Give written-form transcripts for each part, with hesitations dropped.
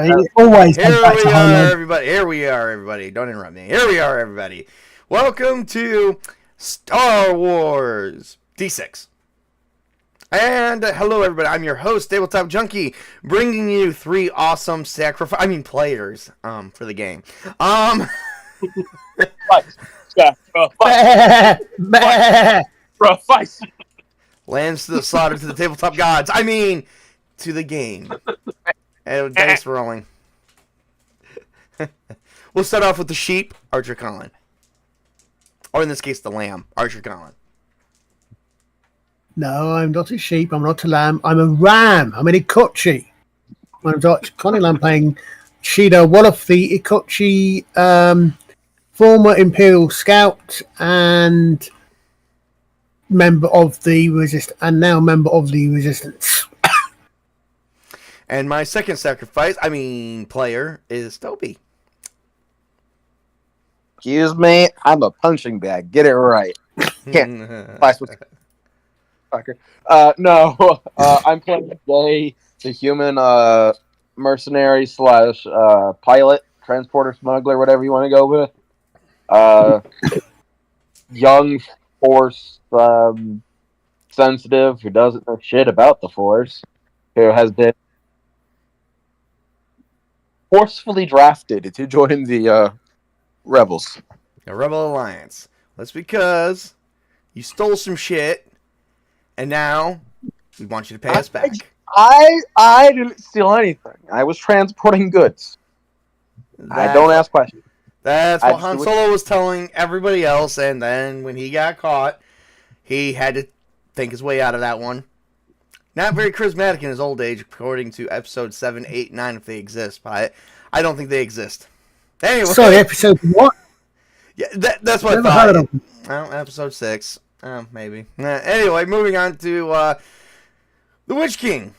It always Here goes back to Homeland. everybody. Here we are, everybody. Don't interrupt me. Here we are, everybody. Welcome to Star Wars D6. And hello, everybody. I'm your host, Tabletop Junkie, bringing you three awesome players for the game. Sacrifice. Lands to the slaughter to the tabletop gods. To the game. And dice rolling. We'll start off with the sheep, ArcherColin. Or in this case, the lamb, ArcherColin. No, I'm not a sheep. I'm not a lamb. I'm a ram. I'm an Ikochi. I'm ArcherColin. I'm playing Shida, one of the Ikochi former Imperial Scout and member of the now member of the Resistance. And my second player is Tobey. Excuse me, I'm a punching bag. Get it right. Can't. Fucker. No, I'm playing today the human mercenary / pilot, transporter, smuggler, whatever you want to go with. Young Force sensitive who doesn't know shit about the Force, who has been forcefully drafted to join the Rebels. The Rebel Alliance. That's because you stole some shit, and now we want you to pay us back. I didn't steal anything. I was transporting goods. I don't ask questions. That's what Han Solo was telling everybody else, and then when he got caught, he had to think his way out of that one. Not very charismatic in his old age, according to episode 7, 8, 9, if they exist, but I don't think they exist. Anyway. Sorry, episode what? Yeah, that's what Never I thought. heard of them. Well, episode 6. Maybe. Anyway, moving on to the Witch King.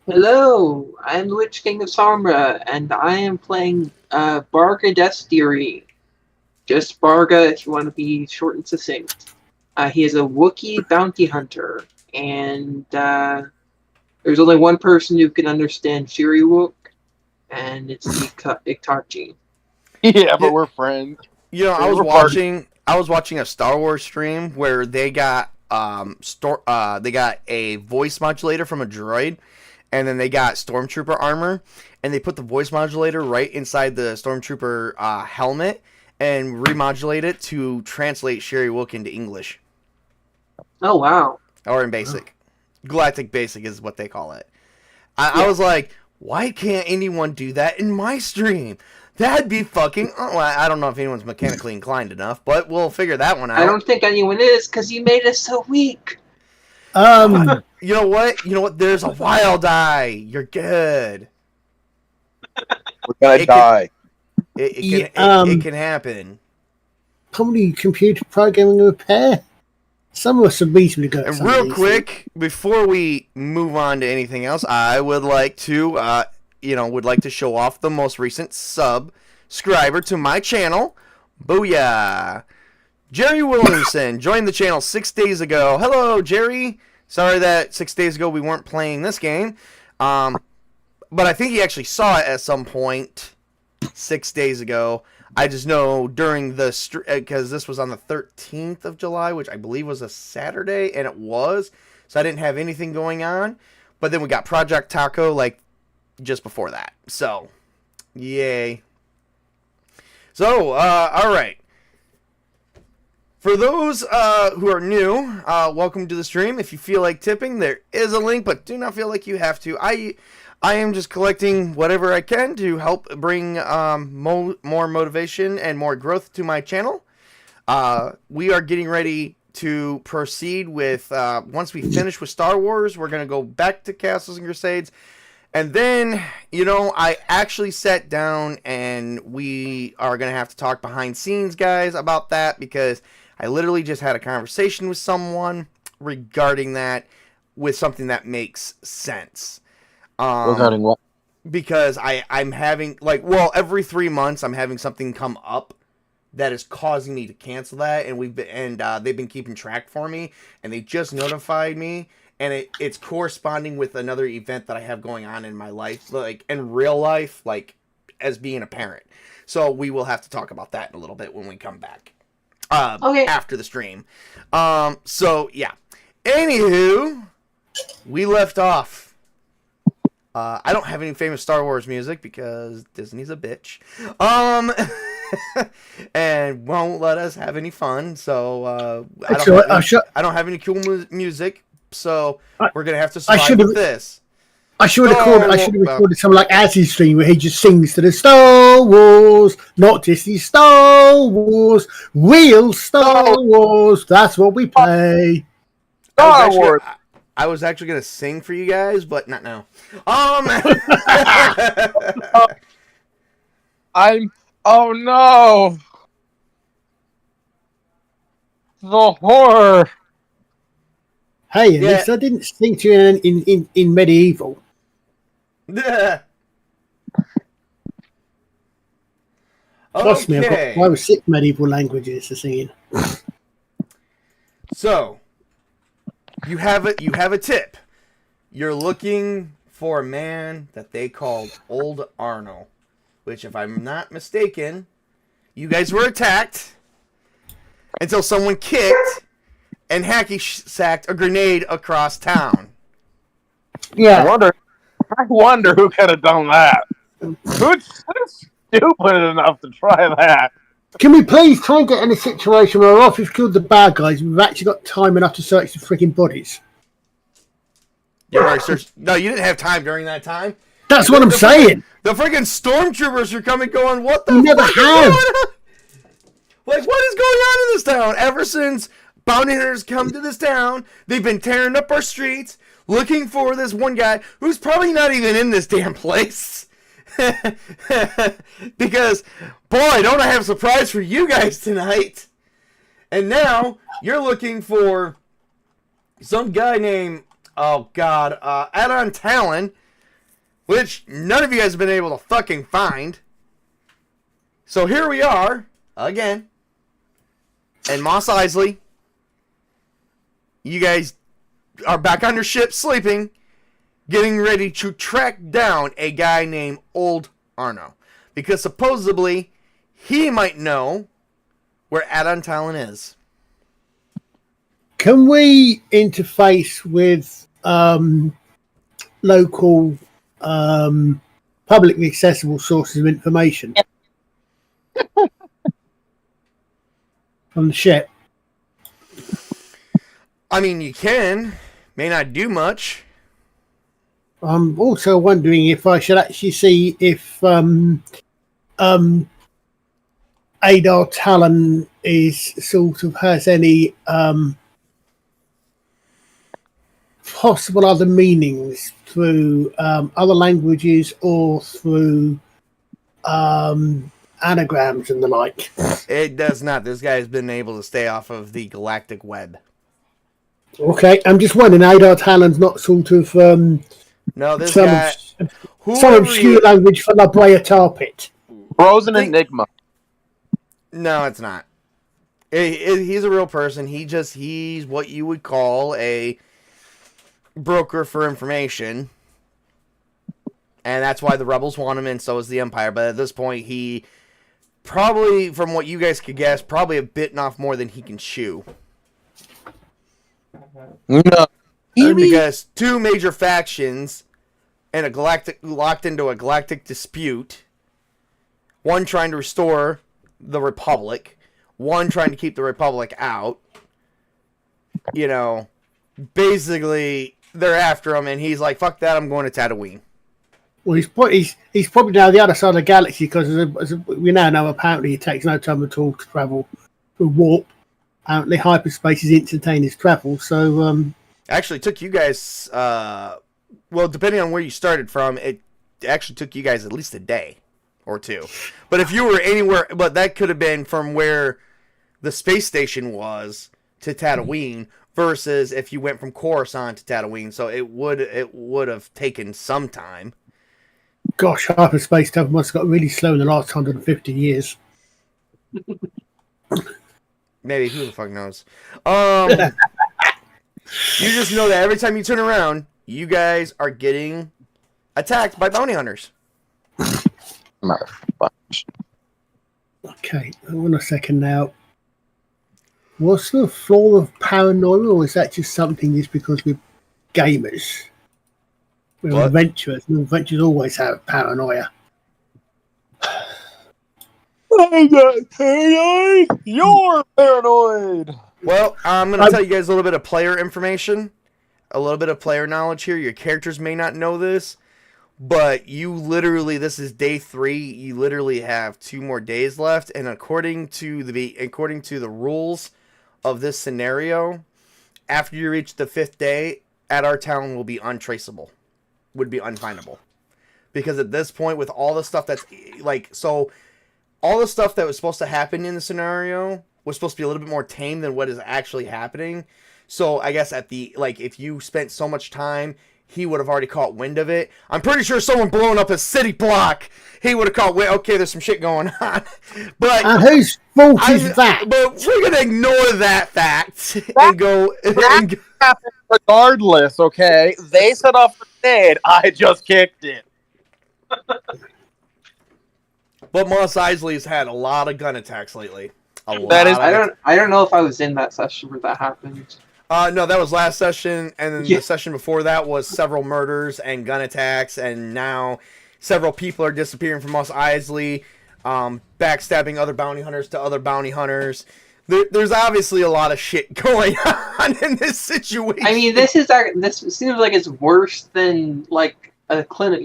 Hello, I'm the Witch King of Samra, and I am playing Barga Destiri. Just Barga if you want to be short and succinct. He is a Wookiee bounty hunter, and there's only one person who can understand Shiriwook, and it's Iktachi. Yeah, but we're friends. You know, I was watching a Star Wars stream where they got a voice modulator from a droid, and then they got Stormtrooper armor, and they put the voice modulator right inside the Stormtrooper helmet and remodulate it to translate Shiriwook into English. Oh, wow. Or in Basic. Galactic Basic is what they call it. I was like, why can't anyone do that in my stream? That'd be fucking... Well, I don't know if anyone's mechanically inclined enough, but we'll figure that one out. I don't think anyone is, because you made us so weak. You know what? There's a wild eye. You're good. We're gonna die. It can happen. Probably computer programming repair. Some of us are reasonably good. And real quick, before we move on to anything else, I would like to, show off the most recent subscriber to my channel. Booyah! Jerry Williamson joined the channel 6 days ago. Hello, Jerry. Sorry that 6 days ago we weren't playing this game. But I think he actually saw it at some point 6 days ago. I just know during the because this was on the 13th of July, which I believe was a Saturday, and it was. So I didn't have anything going on. But then we got Project Taco like just before that. So, yay. So, all right. For those who are new, welcome to the stream. If you feel like tipping, there is a link, but do not feel like you have to. I am just collecting whatever I can to help bring more motivation and more growth to my channel. We are getting ready to proceed with, once we finish with Star Wars, we're going to go back to Castles and Crusades. And then, I actually sat down and we are going to have to talk behind scenes, guys, about that, because I literally just had a conversation with someone regarding that with something that makes sense. Regarding what? Because I'm having, every 3 months I'm having something come up that is causing me to cancel that, and they've been keeping track for me, and they just notified me, and it's corresponding with another event that I have going on in my life, like in real life, like as being a parent. So we will have to talk about that in a little bit when we come back. Okay. After the stream. So yeah. Anywho, we left off. I don't have any famous Star Wars music because Disney's a bitch. And won't let us have any fun. So I don't have any cool music. So we're gonna have to survive with this. I should have recorded something like Azzy's stream where he just sings to the Star Wars, not Disney Star Wars, real Star Wars. That's what we play. Star Wars. I was actually gonna sing for you guys, but not now. Oh no! The horror. Hey, at least I didn't sing to you in medieval. Trust me, I was 6 medieval languages to sing in. So, you have a tip. You're looking for a man that they called Old Arno, which, if I'm not mistaken, you guys were attacked until someone kicked and hacky sacked a grenade across town. Yeah. I wonder who could have done that. Who's stupid enough to try that? Can we please try and get in a situation where after we've killed the bad guys, we've actually got time enough to search the freaking bodies? No, you didn't have time during that time. That's what I'm saying. The freaking stormtroopers are coming going, what the fuck never have. Like, what is going on in this town? Ever since bounty hunters come to this town, they've been tearing up our streets, looking for this one guy who's probably not even in this damn place. Because, boy, don't I have a surprise for you guys tonight. And now, you're looking for some guy named, Adon Talon, which none of you guys have been able to fucking find. So here we are, again, and Mos Eisley. You guys are back on your ship sleeping, getting ready to track down a guy named Old Arno. Because supposedly, he might know where Adon Talon is. Can we interface with local, publicly accessible sources of information from the ship? I mean, you can. May not do much. I'm also wondering if I should actually see if Adar Talon has any possible other meanings through other languages or through anagrams and the like. It does not. This guy has been able to stay off of the galactic web. Okay, I'm just wondering, Adar Talon's not sort of no, this some guy, some obscure language for La Brea Tar Pit. Frozen Enigma. No, it's not. He's a real person. He's what you would call a broker for information. And that's why the rebels want him, and so is the Empire. But at this point, he probably, from what you guys could guess, probably have bitten off more than he can chew. No. Because 2 major factions and a galactic locked into a galactic dispute. One trying to restore the Republic. One trying to keep the Republic out. You know, basically, they're after him, and he's like, fuck that, I'm going to Tatooine. Well, he's probably now the other side of the galaxy, because as we now know, apparently it takes no time at all to travel through warp. Apparently hyperspace is instantaneous travel, so... Actually took you guys, well, depending on where you started from, it actually took you guys at least a day or 2. But if you were anywhere, but that could have been from where the space station was to Tatooine versus if you went from Coruscant to Tatooine, so it would have taken some time. Gosh, hyperspace travel must have got really slow in the last 150 years. Maybe, who the fuck knows? You just know that every time you turn around, you guys are getting attacked by bounty hunters. Okay, hold on a second now. What's the flaw of paranoia, or is that just something just because we're gamers? We're What? adventurers, and adventurers always have paranoia. I'm not paranoid. You're paranoid. Well, I'm going to tell you guys a little bit of player information, a little bit of player knowledge here. Your characters may not know this, but you literally, this is day 3. You literally have 2 more days left, and according to the rules of this scenario, after you reach the 5th day, at our town will be untraceable, would be unfindable, because at this point, with all the stuff that's like, so all the stuff that was supposed to happen in the scenario was supposed to be a little bit more tame than what is actually happening. So I guess at the, like, if you spent so much time, he would have already caught wind of it. I'm pretty sure someone blowing up a city block, he would have caught wind. Okay, there's some shit going on. But And whose fault is that? But we're going to ignore that fact and go... That happened regardless, okay? They set off the grenade. I just kicked it. But Mos Eisley's had a lot of gun attacks lately. I don't know if I was in that session where that happened. No, that was last session, and then the session before that was several murders and gun attacks, and now several people are disappearing from Mos Eisley, backstabbing other bounty hunters to other bounty hunters. There's obviously a lot of shit going on in this situation. I mean, this seems like it's worse than like a Clint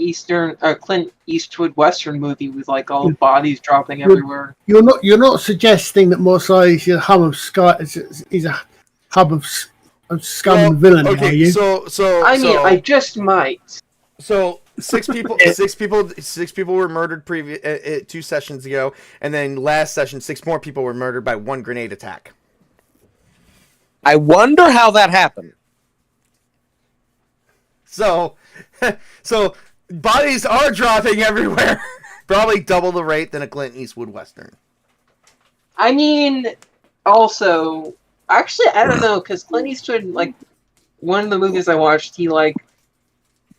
Eastwood Western movie with like all the bodies dropping everywhere. You're not suggesting that Mos Eisley is a hub of hub of scum and villainy, okay, are you? I just might. So 6 people were murdered 2 sessions ago, and then last session 6 more people were murdered by 1 grenade attack. I wonder how that happened. So bodies are dropping everywhere. Probably double the rate than a Clint Eastwood Western. I mean, also, actually, I don't know, because Clint Eastwood, like, one of the movies I watched, he, like,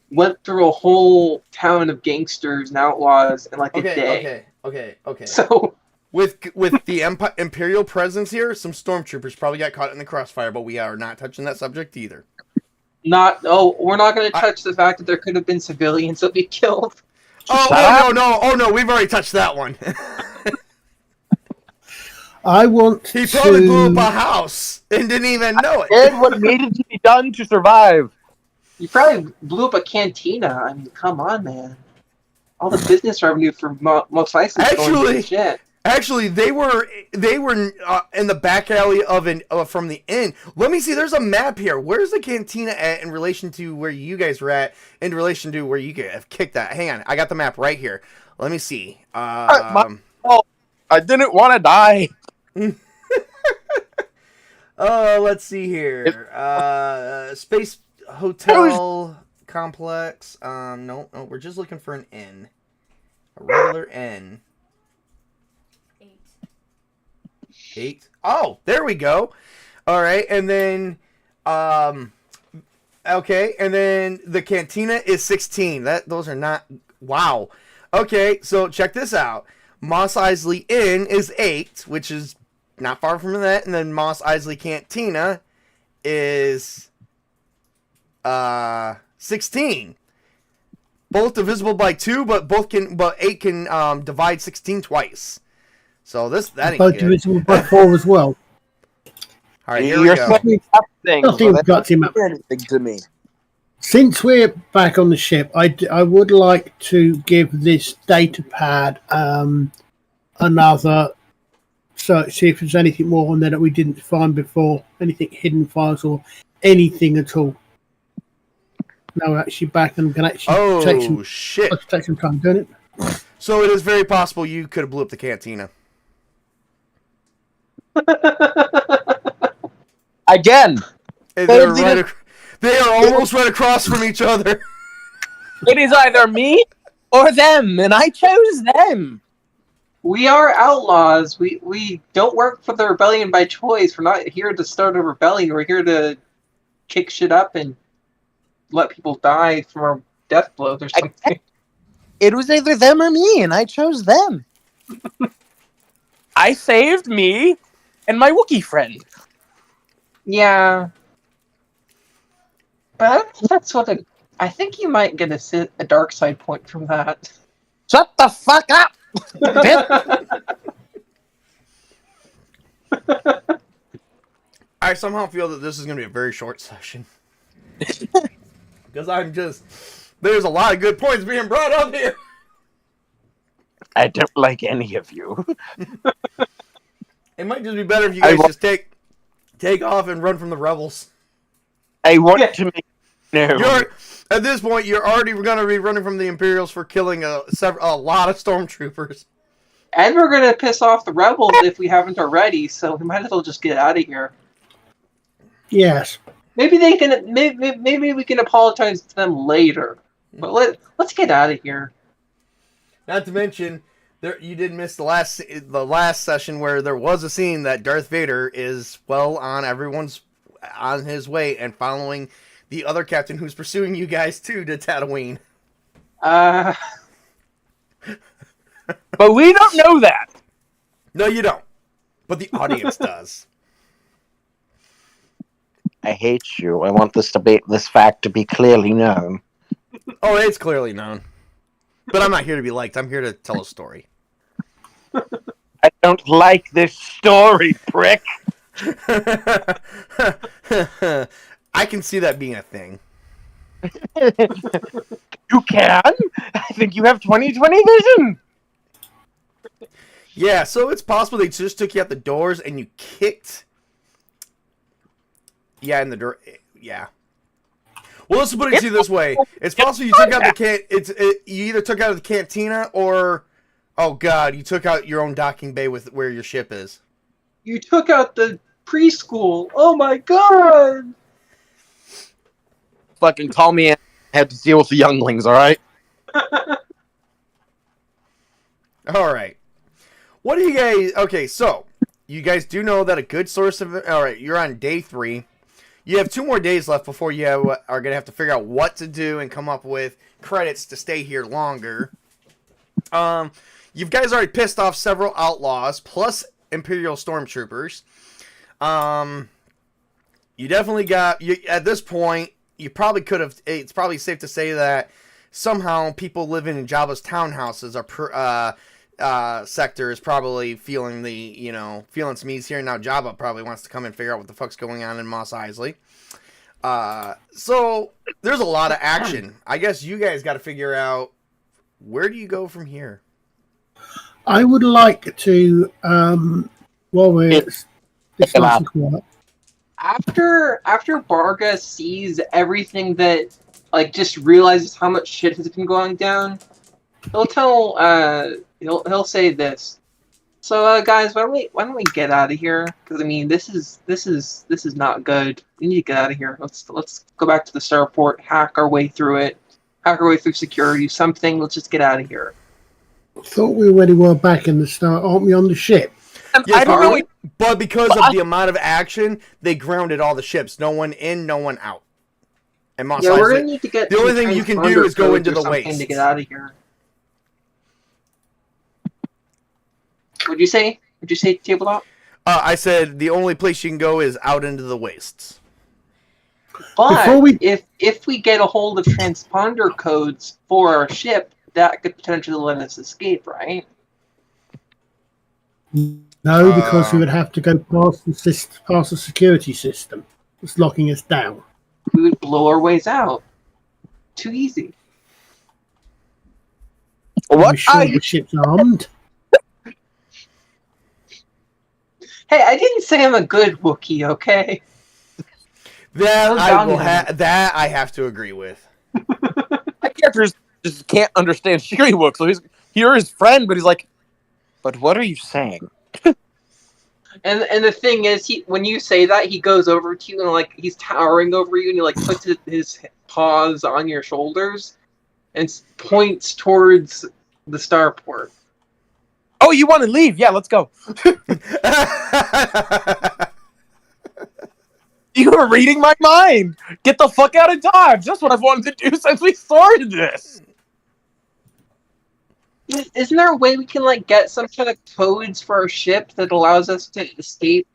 went through a whole town of gangsters and outlaws in, like, a day. Okay. So... With the Imperial presence here, some stormtroopers probably got caught in the crossfire, but we are not touching that subject either. We're not going to touch the fact that there could have been civilians that we killed. Oh no, we've already touched that one. He probably blew up a house and didn't even know it. Did what needed to be done to survive. You probably blew up a cantina. I mean, come on, man. All the business revenue for Mos Eisley is going to shit. Actually, they were in the back alley from the inn. Let me see. There's a map here. Where's the cantina at in relation to where you guys were at? In relation to where you have kicked that? Hang on, I got the map right here. Let me see. I didn't want to die. Let's see here. Space Hotel Complex. No, we're just looking for an inn. A regular inn. 8. Oh, there we go. All right, and then, okay, and then the cantina is 16. Those are not. Wow. Okay, so check this out. Mos Eisley Inn is 8, which is not far from that, and then Mos Eisley Cantina is 16. Both divisible by 2, but 8 can divide 16 twice. So that ain't both good. divisible by 4 as well. All right, here we go. Nothing got him up. Anything to me. Since we're back on the ship, I would like to give this data pad another search, see if there's anything more on there that we didn't find before, anything hidden files or anything at all. Now we're actually back and can actually take some time doing it. So it is very possible you could have blew up the cantina. Again. They are almost right across from each other. It is either me or them, and I chose them. We are outlaws. We don't work for the rebellion by choice. We're not here to start a rebellion. We're here to kick shit up and let people die from our death blows or something. It was either them or me, and I chose them. I saved me and my Wookiee friend. Yeah. But I don't know if that's what I think you might get a dark side point from that. Shut the fuck up! I somehow feel that this is going to be a very short session. Because there's a lot of good points being brought up here. I don't like any of you. It might just be better if you guys just take off and run from the rebels. I want to make... No. At this point, you're already going to be running from the Imperials for killing a lot of stormtroopers. And we're going to piss off the rebels if we haven't already, so we might as well just get out of here. Yes. Maybe we can apologize to them later. But let's get out of here. Not to mention, you did miss the last session where there was a scene that Darth Vader is on his way and following the other captain who's pursuing you guys to Tatooine. But we don't know that. No, you don't. But the audience does. I hate you. I want this fact to be clearly known. Oh, it's clearly known. But I'm not here to be liked. I'm here to tell a story. I don't like this story, prick. I can see that being a thing. You can? I think you have 20/20 vision. Yeah, so it's possible they just took you out the doors and you kicked... Yeah, in the door. Yeah. Well, let's put it to you this way: it's possible you took out you either took out the cantina or, oh god, you took out your own docking bay with where your ship is. You took out the preschool. Oh my god! Fucking call me in. I had to deal with the younglings. All right. All right. What do you guys? Okay, so you guys do know that a good source of. All right, you're on day 3. You have 2 more days left before you are going to have to figure out what to do and come up with credits to stay here longer. You guys already pissed off several outlaws, plus Imperial stormtroopers. You definitely at this point, you probably could have, it's probably safe to say that somehow people living in Jabba's townhouses sector is probably feeling feeling some ease here. Now Jabba probably wants to come and figure out what the fuck's going on in Mos Eisley. So there's a lot of action. I guess you guys got to figure out, where do you go from here? I would like to, while we're discussing what. After Barga sees everything that, just realizes how much shit has been going down, he'll tell, he'll say this. So, guys, why don't we get out of here? Because I mean, this is not good. We need to get out of here. Let's go back to the starport, hack our way through security, something. Let's just get out of here. I thought we already were back in the start, aren't we, on the ship? Yes, I don't know. But because of the amount of action, they grounded all the ships. No one in, no one out. And Mos Eisley, we're gonna need to get. The only thing you can do is go into the waste to get out of here. Would you say tabletop? I said the only place you can go is out into the wastes. But if we get a hold of transponder codes for our ship, that could potentially let us escape, right? No, because we would have to go past the security system. It's locking us down. We would blow our ways out. Too easy. What? Are the ship's armed? Hey, I didn't say I'm a good Wookiee, okay? That I have to agree with. My character just can't understand Shiri-Wook, so you're his friend, but he's like, but what are you saying? And the thing is, when you say that, he goes over to you and he's towering over you, and he puts his paws on your shoulders and points towards the starport. Oh, you want to leave? Yeah, let's go. You were reading my mind. Get the fuck out of Dodge. That's what I've wanted to do since we started this. Isn't there a way we can get some kind of codes for our ship that allows us to escape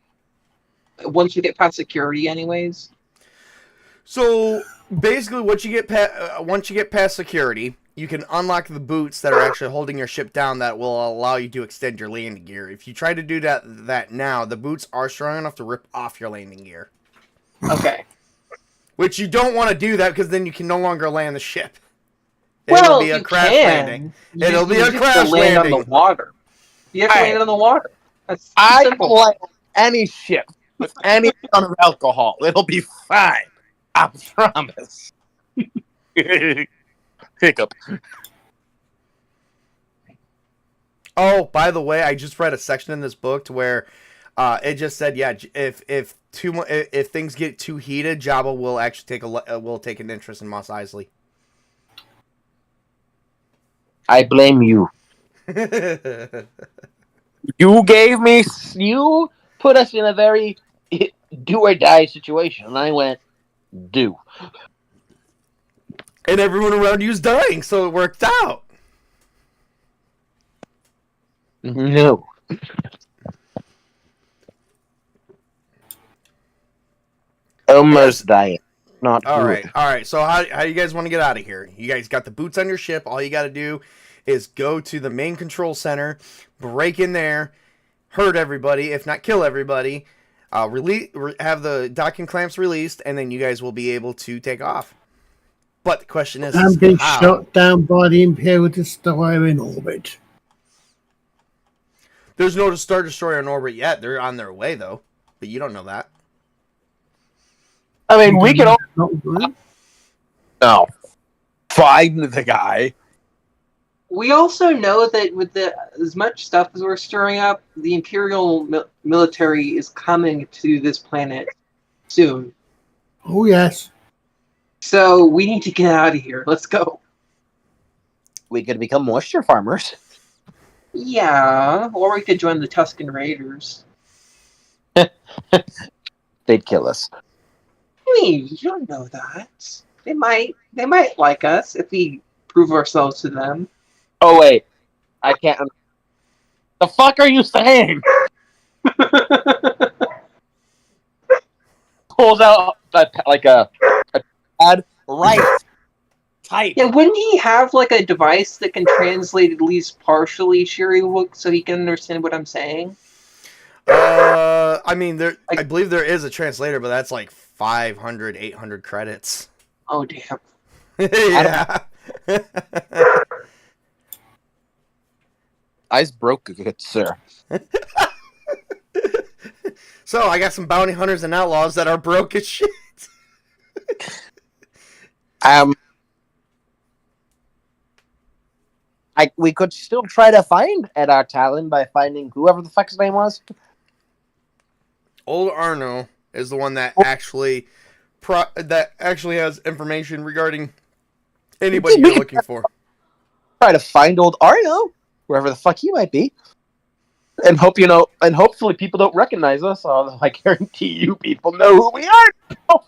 once we get past security, anyways? So basically, once you get past security, you can unlock the boots that are actually holding your ship down that will allow you to extend your landing gear. If you try to do that now, the boots are strong enough to rip off your landing gear. Okay. Which you don't want to do that because then you can no longer land the ship. Well, It'll be a you crash can. landing. It'll be a have to crash land landing. on the water. You have to land on the water. That's I simple. can land any ship with any amount of alcohol. It'll be fine. I promise. Hiccup. Oh, by the way, I just read a section in this book to where it just said, yeah, if things get too heated, Jabba will actually take an interest in Mos Eisley. I blame you. You put us in a very do or die situation, and I went, do. And everyone around you is dying, so it worked out. No. Almost dying. Not All good. right. So how do you guys want to get out of here? You guys got the boots on your ship. All you got to do is go to the main control center, break in there, hurt everybody, if not kill everybody, have the docking clamps released, and then you guys will be able to take off. But the question is And be how? shot down by the Imperial Destroyer in orbit. There's no Star Destroyer in orbit yet. They're on their way, though. But you don't know that. I mean, we can all Not good. find the guy. We also know that with as much stuff as we're stirring up, the Imperial military is coming to this planet soon. Oh, yes. So we need to get out of here. Let's go. We could become moisture farmers. Yeah, or we could join the Tusken Raiders. They'd kill us. I mean, you don't know that. They might like us if we prove ourselves to them. Oh, wait. I can't. The fuck are you saying? Pulls out like a pad, right? Type. Yeah, wouldn't he have a device that can translate at least partially Shiriwook so he can understand what I'm saying? I mean, I believe there is a translator, but that's 500, 800 credits. Oh, damn. Yeah. Eyes broke, good sir. So I got some bounty hunters and outlaws that are broke as shit. We could still try to find ArcherColin by finding whoever the fuck his name was. Old Arno is the one that actually has information regarding anybody you're looking for. Try to find old Arno, wherever the fuck he might be, and hopefully people don't recognize us. Although I guarantee you, people know who we are. Oh.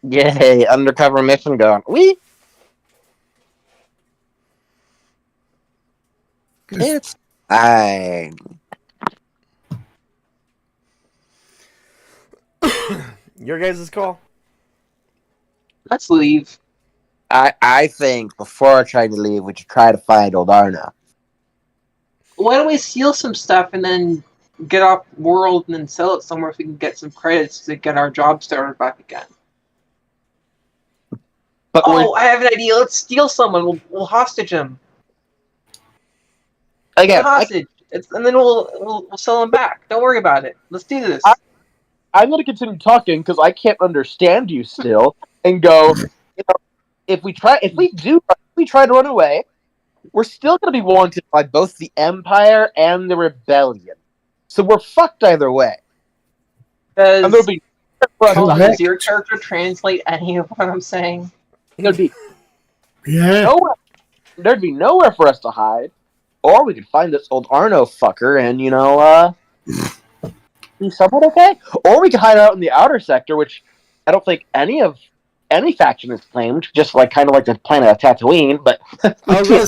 Yay! Undercover mission going. It's fine. Your guys' call? Let's leave. I think before trying to leave, we should try to find old Arno. Why don't we steal some stuff and then get off world and then sell it somewhere if we can get some credits to get our job started back again? But I have an idea. Let's steal someone. We'll hostage him. again, Hostage. And then we'll sell him back. Don't worry about it. Let's do this. I'm going to continue talking because I can't understand you still, and go. If we try to run away, we're still going to be wanted by both the Empire and the Rebellion. So we're fucked either way. And there'll be Does your character translate any of what I'm saying? there'd be Yeah. there'd be nowhere for us to hide, or we could find this old Arno fucker and be somewhat okay. Or we could hide out in the outer sector, which I don't think any faction has claimed. Just like kind of like the planet of Tatooine, but I was gonna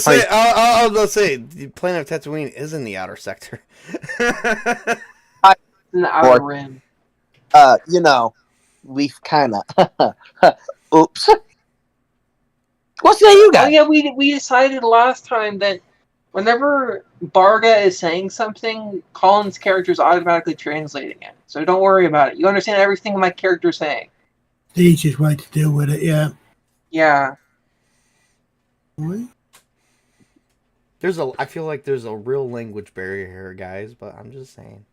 say, the planet of Tatooine is in the outer sector. In the outer rim. We've kind of. Oops. What say you Oh guys? yeah, we decided last time that whenever Barga is saying something, Colin's character is automatically translating it. So don't worry about it. You understand everything my character's saying. The easiest way to deal with it, yeah. Yeah. I feel like there's a real language barrier here, guys, but I'm just saying.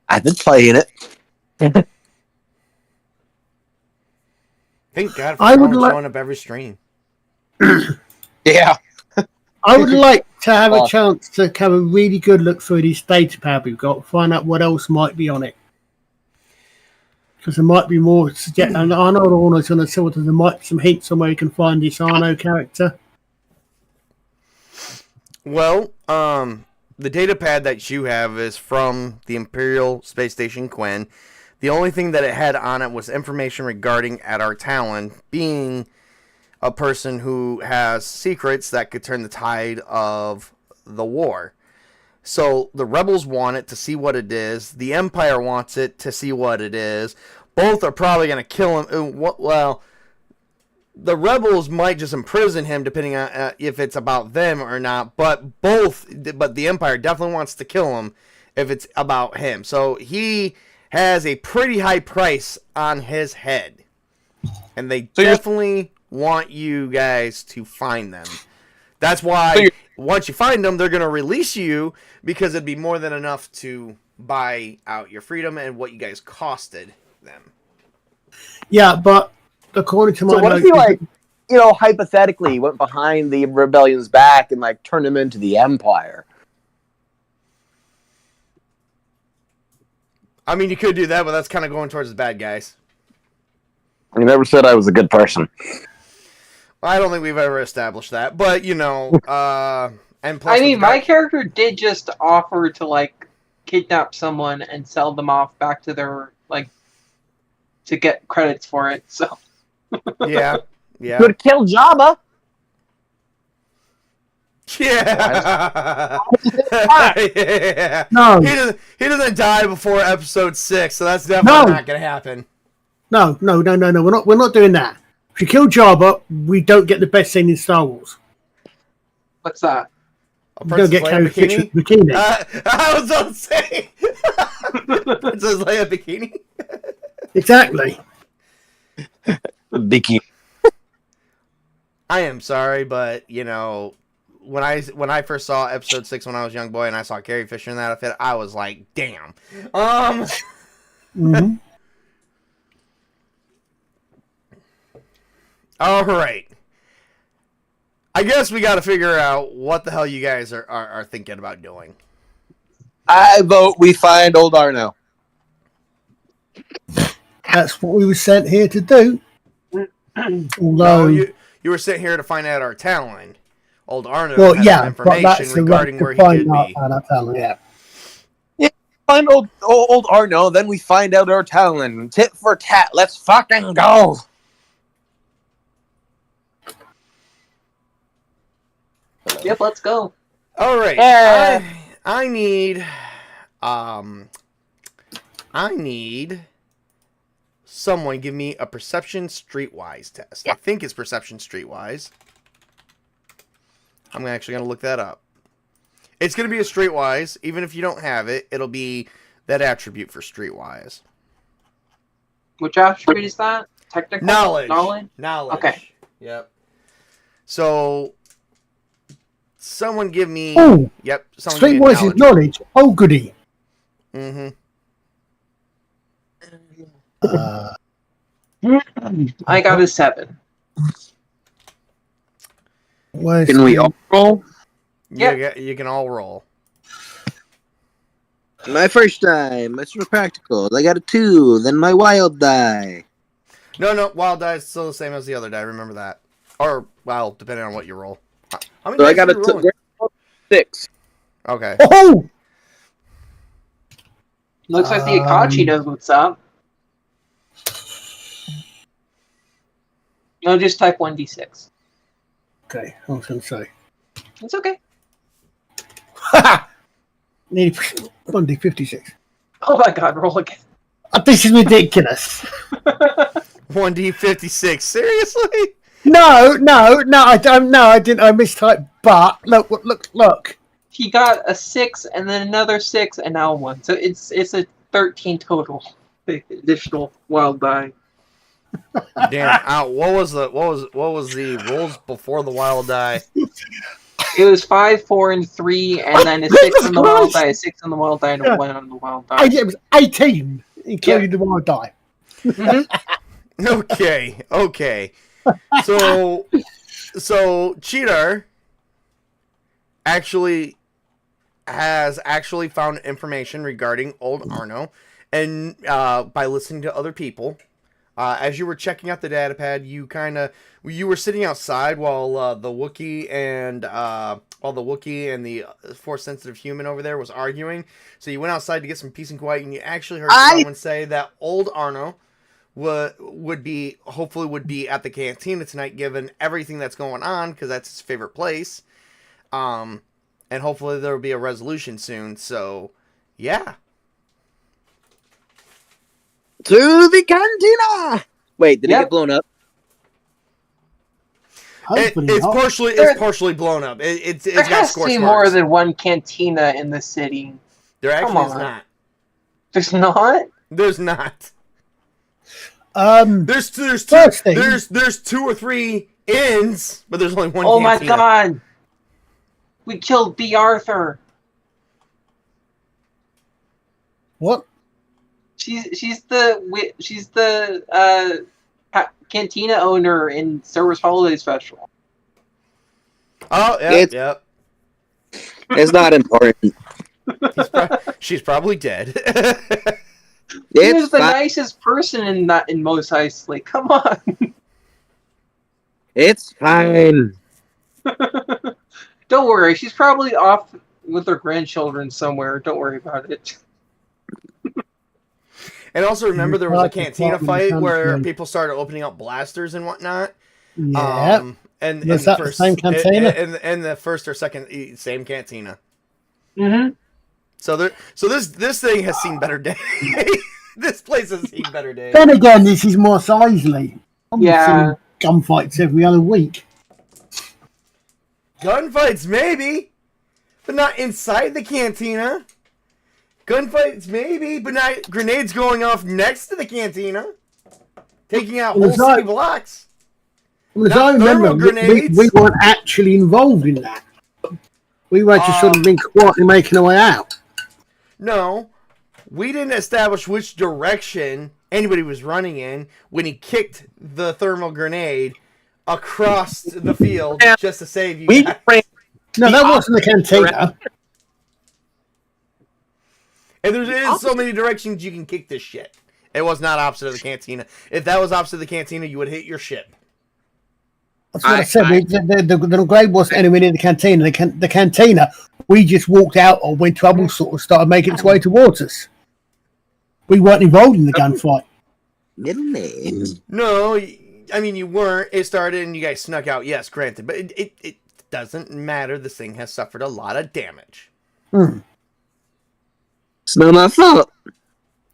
I've been playing it. Thank God for I would Colin like- showing up every stream. Yeah. I would like to have a chance to have a really good look through these data pad we've got, find out what else might be on it. Because there might be more. And I know the one that's on the silver, there might be some hints on where you can find this Arno character. Well, the data pad that you have is from the Imperial Space Station Quinn. The only thing that it had on it was information regarding ArcherColin being a person who has secrets that could turn the tide of the war. So the rebels want it to see what it is. The Empire wants it to see what it is. Both are probably going to kill him. Well, the rebels might just imprison him depending on if it's about them or not. But the Empire definitely wants to kill him if it's about him. So he has a pretty high price on his head. And they definitely want you guys to find them. That's why once you find them, they're going to release you because it'd be more than enough to buy out your freedom and what you guys costed them. Yeah, but according to my So what if he hypothetically went behind the rebellion's back and turned him into the Empire? I mean, you could do that, but that's kind of going towards the bad guys. You never said I was a good person. I don't think we've ever established that, but and plus, I mean, my character did just offer to kidnap someone and sell them off back to their to get credits for it. So yeah. Could kill Jabba. Yeah. Yeah. No. He doesn't die before episode 6, so that's definitely not going to happen. No. We're not doing that. If you kill Jabba, we don't get the best scene in Star Wars. what's that? We don't get Carrie Fisher's bikini. I was going to say. Princess Leia bikini? Exactly. Bikini. I am sorry, but when I first saw episode 6 when I was a young boy and I saw Carrie Fisher in that outfit, I was like, damn. Mm-hmm. All right. I guess we got to figure out what the hell you guys are thinking about doing. I vote we find old Arno. That's what we were sent here to do. Although, you were sent here to find out our talent. Old Arno well, has yeah, some information but that's regarding the where right he to could find be. out our talent, yeah. Find old Arno, then we find out our talent. Tit for tat. Let's fucking go. Yep, let's go. All right. Yeah. I need someone give me a perception streetwise test. I think it's perception streetwise. I'm actually going to look that up. It's going to be a streetwise. Even if you don't have it, it'll be that attribute for streetwise. Which attribute is that? Technical? Knowledge. Okay. Yep. So, someone give me... Oh, Yep. Someone give me Streetwise is knowledge. Oh, goody. Mm-hmm. I got a 7. Can we all roll? Yep. You can all roll. My first time, my super practical. I got a 2, then my wild die. No, wild die is still the same as the other die. Remember that. Or, well, depending on what you roll. How many So I dice got are you rolling? 6. Okay. Oh! Looks like the Akachi knows what's up. No, just type 1d6. Okay, I was going to say. It's okay. Nearly 1d56. Oh my god, roll again. This is ridiculous. 1d56. Seriously? No, I don't. No, I didn't. I mistyped. But look. He got a 6 and then another 6 and now a 1. So it's a 13 total additional wild die. Damn. What was the rolls before the wild die? It was 5, 4, and 3, and then a 6 on the wild die, a 6 on the wild die, and a 1 on the wild die. It was 18, including the wild die. Okay. So Cheater has actually found information regarding old Arno, and by listening to other people, as you were checking out the datapad, you were sitting outside while the Wookiee and the force sensitive human over there was arguing. So you went outside to get some peace and quiet, and you actually heard someone say that old Arno would be at the cantina tonight, given everything that's going on, because that's his favorite place. And hopefully there will be a resolution soon. So, yeah. To the cantina. Wait, did it get blown up? It's partially blown up. It's there got has to scorch be marks. more than one cantina in the city. There actually is not. There's not? There's not. There's two or three inns, but there's only one. Oh cantina. my god! We killed B. Arthur. What? She's the cantina owner in Star Wars Holiday Special. Oh yeah. It's not important. She's probably dead. She was the nicest person in Mos Eisley. Come on. It's fine. Don't worry. She's probably off with her grandchildren somewhere. Don't worry about it. And also remember there was a cantina fight where people started opening up blasters and whatnot. Yeah. And was that the same cantina? And the first or second same cantina. Mm-hmm. So this thing has seen better days. This place has seen better days. Then again, this is Mos Eisley. I'm Yeah. seeing gunfights every other week. Gunfights maybe, but not inside the cantina. Gunfights maybe, but not grenades going off next to the cantina, taking out whole city blocks. As I remember, we weren't actually involved in that. We were just sort of been quietly making our way out. No, we didn't establish which direction anybody was running in when he kicked the thermal grenade across the field just to save you guys. No, that wasn't the cantina. And there's so many directions you can kick this shit. It was not opposite of the cantina. If that was opposite of the cantina, you would hit your ship. That's what I said. The grade wasn't anywhere near the cantina. The cantina, we just walked out or when trouble sort of started making its way towards us. We weren't involved in the gunfight. Middleman. No, I mean, you weren't. It started and you guys snuck out. Yes, granted. But it doesn't matter. This thing has suffered a lot of damage. It's not my fault.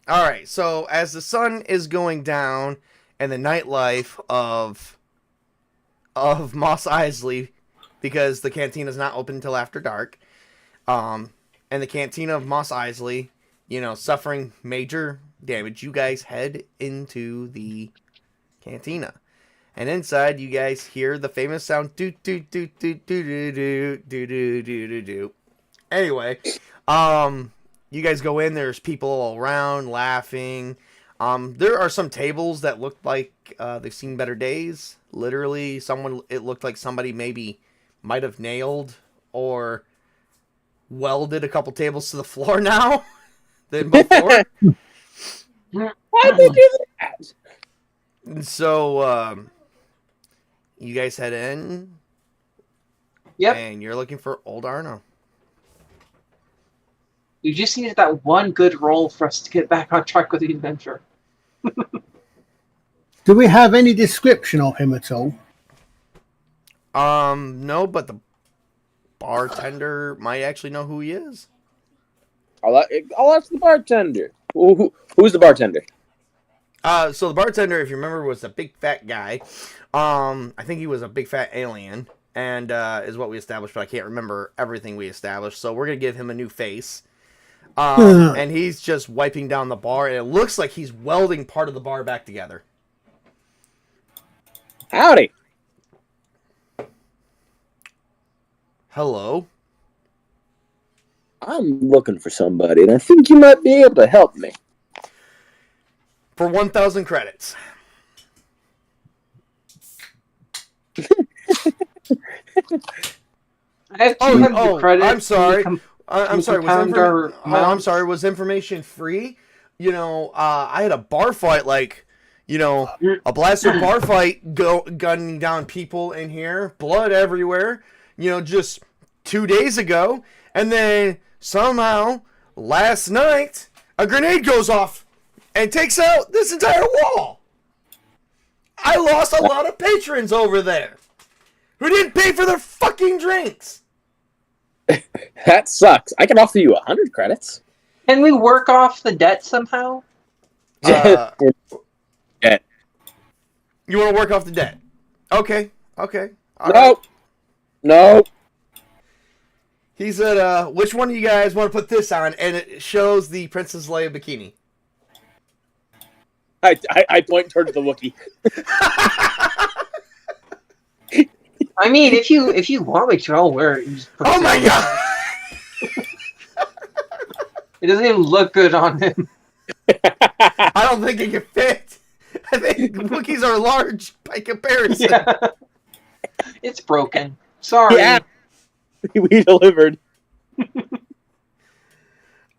All right. So as the sun is going down and the nightlife of Mos Eisley, because the cantina is not open until after dark, and the cantina of Mos Eisley, suffering major damage, you guys head into the cantina. And inside, you guys hear the famous sound do do do do do do do do do do do. Anyway, you guys go in. There's people all around laughing. There are some tables that look like they've seen better days. Literally, it looked like somebody might have nailed or welded a couple tables to the floor now than before. Why'd they do that? And so, you guys head in. Yep. And you're looking for old Arno. You just needed that one good roll for us to get back on track with the adventure. Do we have any description of him at all? No, but the bartender might actually know who he is. I'll ask the bartender. Who's the bartender? So the bartender, if you remember, was a big fat guy. I think he was a big fat alien, and is what we established, but I can't remember everything we established. So we're gonna give him a new face. And he's just wiping down the bar, and it looks like he's welding part of the bar back together. Howdy. Hello. I'm looking for somebody, and I think you might be able to help me. For 1,000 credits. I have 200 credits. I'm sorry. I'm sorry. I'm sorry. Was information free? You know, I had a bar fight, like, you know, a blasted bar fight, gunning down people in here, blood everywhere. You know, just 2 days ago, and then somehow last night a grenade goes off and takes out this entire wall. I lost a lot of patrons over there who didn't pay for their fucking drinks. That sucks. I can offer you 100 credits. Can we work off the debt somehow? Yeah. You want to work off the debt? Okay. All right. Nope. No. He said, which one of you guys want to put this on? And it shows the Princess Leia bikini. I point towards the Wookiee. I mean, if you want me to, I'll wear it. And just put Oh it my on. god! It doesn't even look good on him. I don't think it can fit. I think Wookiees are large by comparison. Yeah. It's broken. Sorry. Yeah. We delivered.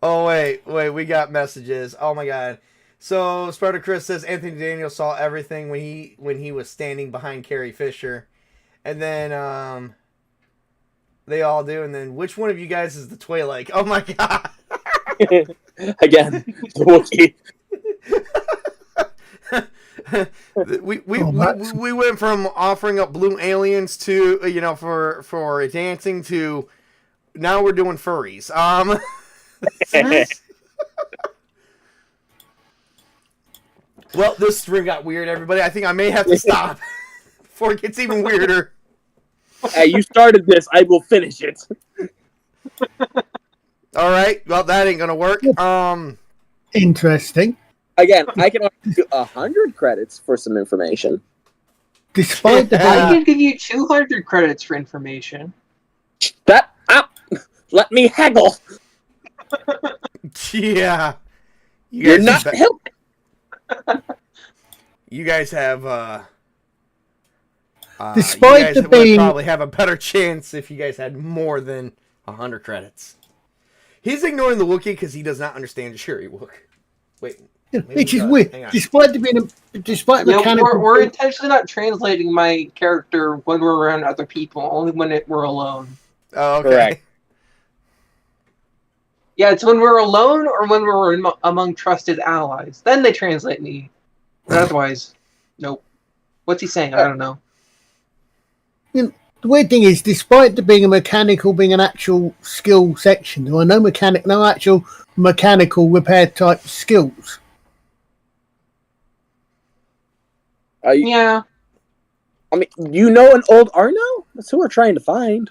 Oh, wait, we got messages. Oh my god. So, Sparta Chris says Anthony Daniels saw everything when he was standing behind Carrie Fisher. And then, they all do. And then, which one of you guys is the Twi'lek? Oh my god. Again, the Wookiee. we went from offering up blue aliens to, you know, for dancing to now we're doing furries. Well, this stream got weird, everybody. I think I may have to stop before it gets even weirder. Hey, you started this. I will finish it. All right. Well, that ain't gonna work. Interesting. Again, I can offer you 100 credits for some information. Despite the I fact can give you 200 credits for information. Shut up! Let me haggle. Yeah. You're not helping. You guys have. Despite you guys the would being- probably have a better chance if you guys had more than 100 credits. He's ignoring the Wookiee because he does not understand Shuri Wook. Wait. which is weird. Despite Yeah, mechanical, we're intentionally not translating my character when we're around other people, only when we're alone. Oh, okay. Correct. Yeah, it's when we're alone or when we're among trusted allies. Then they translate me. But otherwise, nope. What's he saying? I don't know. the weird thing is, despite there being being an actual skill section, there are no actual mechanical repair type skills. Yeah. I mean, you know an old Arno? That's who we're trying to find.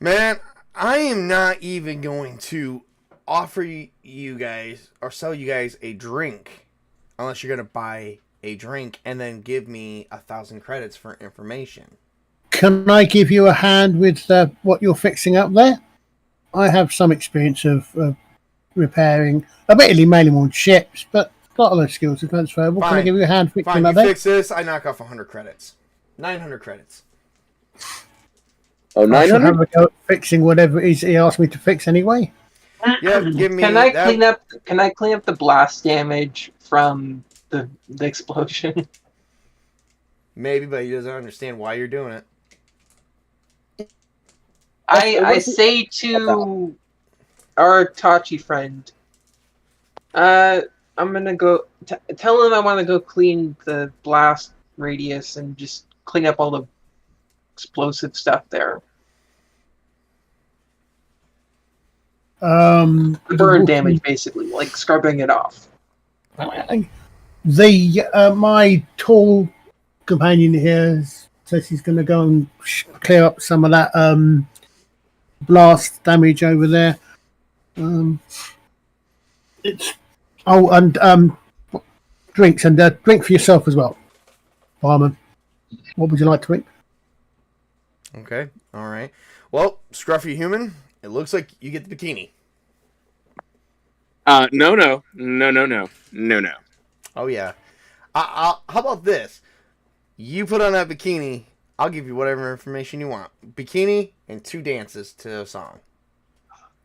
Man, I am not even going to offer you guys or sell you guys a drink unless you're going to buy a drink and then give me 1,000 credits for information. Can I give you a hand with what you're fixing up there? I have some experience of repairing, admittedly mainly on ships, but a lot of those skills are transferable. Can I Fine. give you a hand fixing Fine, that you there? fix this, I knock off 100 credits. 900 credits. Oh, I shall 900? have a go at fixing whatever it is he asked me to fix anyway. Yeah, give me Can I that. clean up the blast damage from the explosion? Maybe, but he doesn't understand why you're doing it. I say to our Tachi friend. I'm gonna go tell him I want to go clean the blast radius and just clean up all the explosive stuff there. The burn damage, basically, like scrubbing it off. My tall companion here says he's going to go and clear up some of that blast damage over there. Drinks and drink for yourself as well, barman. What would you like to drink? Okay, all right. Well, Scruffy Human, it looks like you get the bikini. No. Oh yeah. How about this? You put on that bikini, I'll give you whatever information you want. Bikini and 2 dances to a song.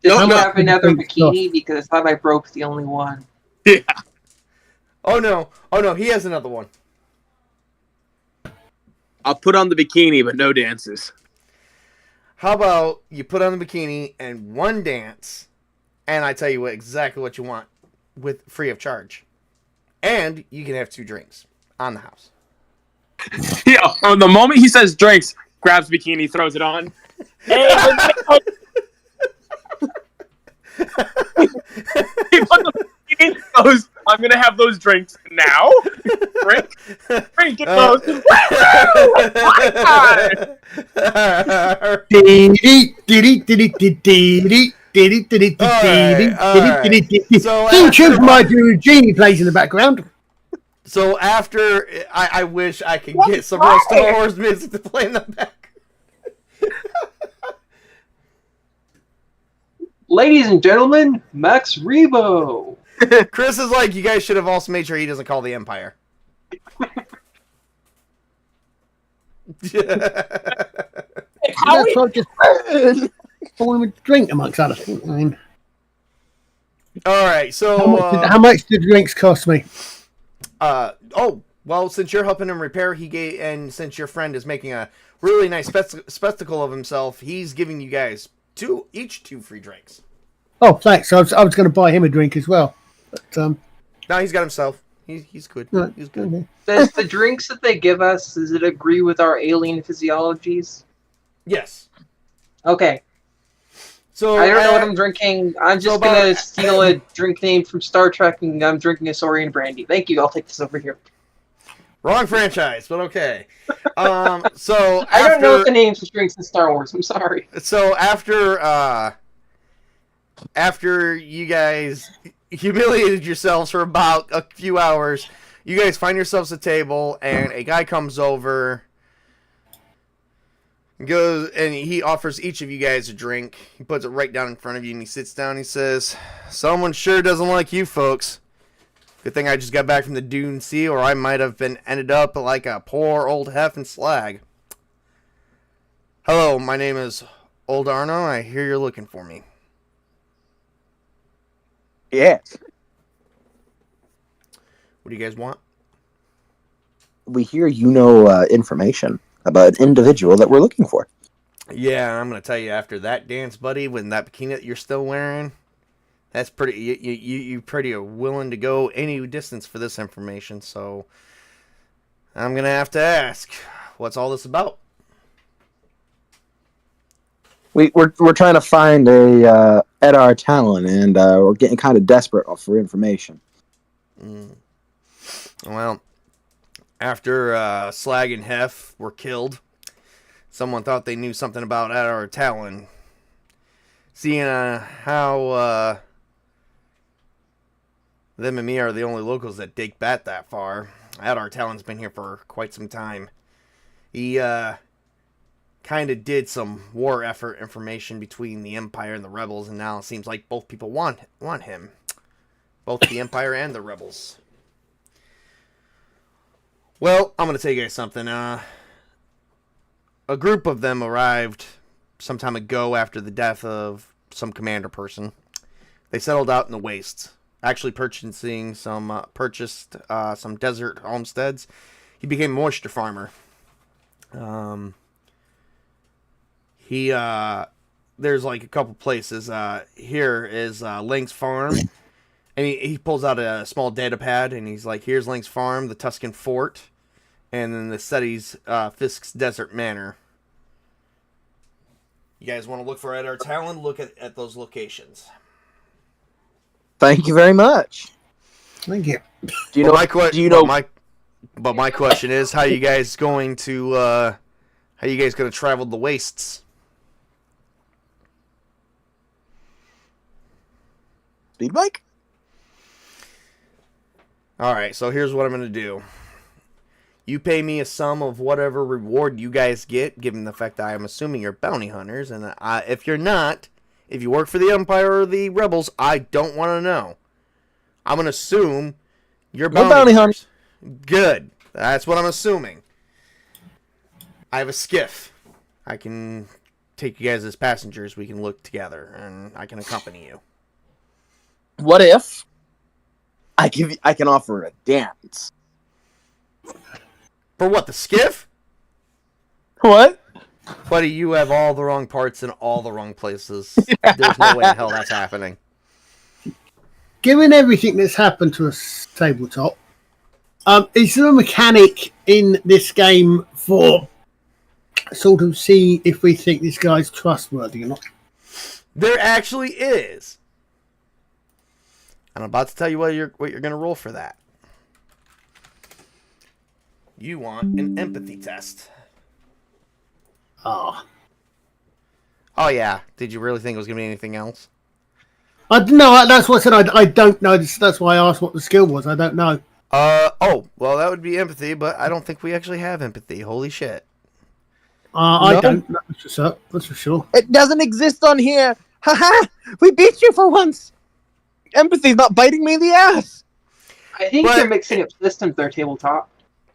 Does he have another bikini? Because I thought I broke the only one. Yeah. Oh no, he has another one. I'll put on the bikini, but no dances. How about you put on the bikini and 1 dance, and I tell you exactly what you want with free of charge. And you can have 2 drinks on the house. Yeah, the moment he says drinks, grabs bikini, throws it on. He put the bikini, goes, I'm going to have those drinks now. Drink, get those. So my genie plays in the background. So after, I wish I could get some real Star Wars music to play in the back. Ladies and gentlemen, Max Rebo. Chris is like, you guys should have also made sure he doesn't call the Empire. That's not just falling with drink amongst other things. I mean, all right, so how much did drinks cost me? Well, since you're helping him repair, and since your friend is making a really nice spectacle of himself, he's giving you guys each 2 free drinks. Oh, thanks. I was going to buy him a drink as well, but no, he's got himself. He's good. Right. He's good. Okay. Does the drinks that they give us, does it agree with our alien physiologies? Yes. Okay. So I don't know what I'm drinking. I'm just gonna steal a drink name from Star Trek, and I'm drinking a Saurian brandy. Thank you. I'll take this over here. Wrong franchise, but okay. So I don't know the names of drinks in Star Wars. I'm sorry. So after you guys humiliated yourselves for about a few hours, you guys find yourselves at a table, and a guy comes over, goes, and he offers each of you guys a drink. He puts it right down in front of you, and he sits down. He says, "Someone sure doesn't like you folks. Good thing I just got back from the Dune Sea, or I might have ended up like a poor old heffin' slag. Hello, my name is Old Arno. I hear you're looking for me." Yes. What do you guys want? We hear you know information about an individual that we're looking for. Yeah, I'm gonna tell you after that dance, buddy, with that bikini that you're still wearing, that's pretty. You pretty are willing to go any distance for this information. So I'm gonna have to ask, what's all this about? We're trying to find a ArcherColin, and we're getting kind of desperate for information. Well, after Slag and Hef were killed, someone thought they knew something about ArcherColin. Seeing how them and me are the only locals that date back that far, ArcherColin's been here for quite some time. He kind of did some war effort information between the Empire and the Rebels, and now it seems like both people want him. Both the Empire and the Rebels. Well, I'm going to tell you guys something. A group of them arrived some time ago after the death of some commander person. They settled out in the wastes, actually purchased some desert homesteads. He became a moisture farmer. He there's like a couple places. Here is Link's farm, and he pulls out a small data pad, and he's like, "Here's Link's farm, the Tuscan Fort, and then the Setti's Fisk's Desert Manor." You guys want to look for Eddar Talon? Look at those locations. Thank you very much. Thank you. Do you know? But my question is, how you guys going to travel the wastes? Speed bike? All right, so here's what I'm going to do. You pay me a sum of whatever reward you guys get, given the fact that I'm assuming you're bounty hunters, and if you're not, if you work for the Empire or the Rebels, I don't want to know. I'm going to assume you're bounty hunters. Good. That's what I'm assuming. I have a skiff. I can take you guys as passengers. We can look together, and I can accompany you. What if I can offer a dance? For what, the skiff? What? Buddy, you have all the wrong parts in all the wrong places. There's no way in hell that's happening. Given everything that's happened to us, Tabletop, is there a mechanic in this game for sort of see if we think this guy's trustworthy or not? There actually is. And I'm about to tell you what you're going to roll for that. You want an empathy test. Oh. Oh, yeah. Did you really think it was going to be anything else? No, that's what I said. I don't know. That's why I asked what the skill was. I don't know. Well, that would be empathy, but I don't think we actually have empathy. Holy shit. I don't. That's for sure. It doesn't exist on here. Haha! We beat you for once. Empathy's not biting me in the ass. I think you're mixing up systems there, Tabletop.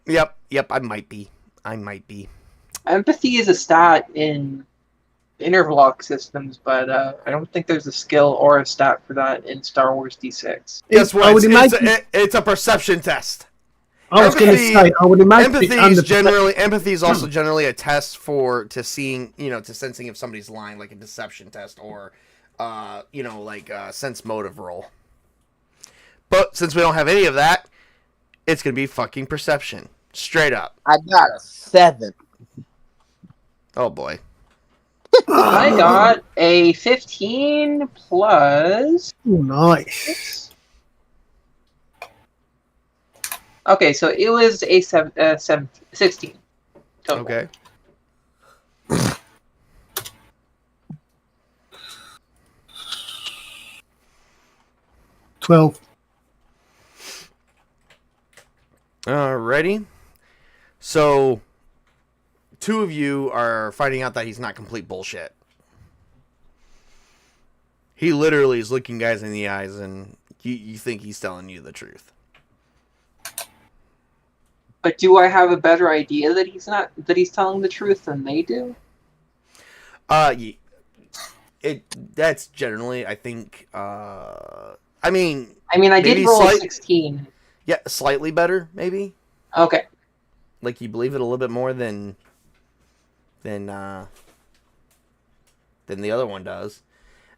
Yep, I might be. Empathy is a stat in interlock systems, but I don't think there's a skill or a stat for that in Star Wars D6. Guess what? It's a perception test. I was going to say, I would imagine empathy is also generally a test to seeing, to sensing if somebody's lying, like a deception test or, like a sense motive roll. But since we don't have any of that, it's going to be fucking perception. Straight up. I got a 7. Oh, boy. I got a 15 plus... Oh, nice. Okay, so it was a 16 total. Okay. $12. Alrighty. So, 2 of you are finding out that he's not complete bullshit. He literally is looking guys in the eyes, and you think he's telling you the truth. But do I have a better idea that he's telling the truth than they do? That's generally, I think. I did roll a 16. Yeah, slightly better, maybe. Okay. Like you believe it a little bit more than the other one does.